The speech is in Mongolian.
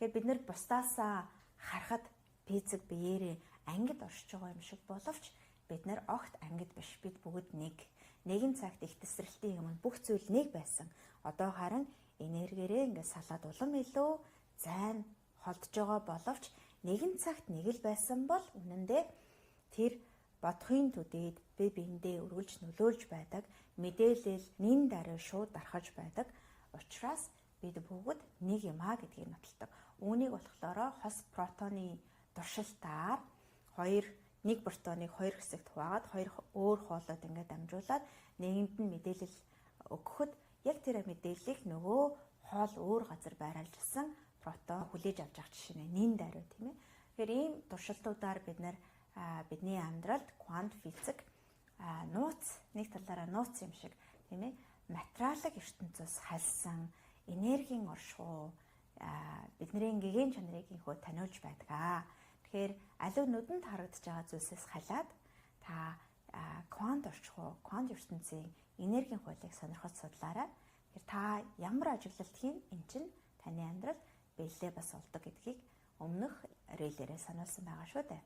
Тэгэхээр бид нэр бусдаасаа харахад физик биеэрээ ангид оршиж байгаа юм шиг боловч бид нар огт ангид биш. Бид бүгд нэг. Нэгэн цагт их тесрэлтийн өмнө бүх зүйл нэг байсан. Одоо харин энергиэрээ ингээд салаад улам илүү зайн холдож байгаа боловч нэгэн цагт нэг л байсан бол үнэндээ тэр бодохын төдийд бие биендээ өргөлж нөлөөлж байдаг мэдээлэл нин даруй шууд дарахж байдаг. Учираас бид бүгд нэг юм аа гэдгийг нотолдог. Үүнийг болохоор хос протоны туршилтаар нэг протоныг хоёр хэсэгт хуваагаад хоёр өөр хоолойд ингээд дамжуулаад нэгэнд нь мэдээлэл өгөхөд яг тэр мэдээллийг нөгөө хоол өөр газар байрлуулсан протон хүлээж авч явах жишээ нь нин даруй тийм ээ. Тэгэхээр ийм туршилтуудаар бид нар бидний амьдралд квант физик нууц нэг талаараа нууц юм шиг тийм ээ материалын ертөнцөөс хальсан энергийн оршихуй бидний гэгээн чанарыг инхүү таниулж байдаг. Тэгэхээр аливаа нүдэнд харагдаж байгаа зүйлсээс халиад та квант оршихуй, квант ертөнцийн энергийн хуулийг сонирхож судлаарай. Тэгэхээр та ямар ажиглалт хийн эн чинь таны амьдрал бэлээ бас болдог гэдгийг өмнөх рээлээрээ сануулсан байгаа шүү дээ.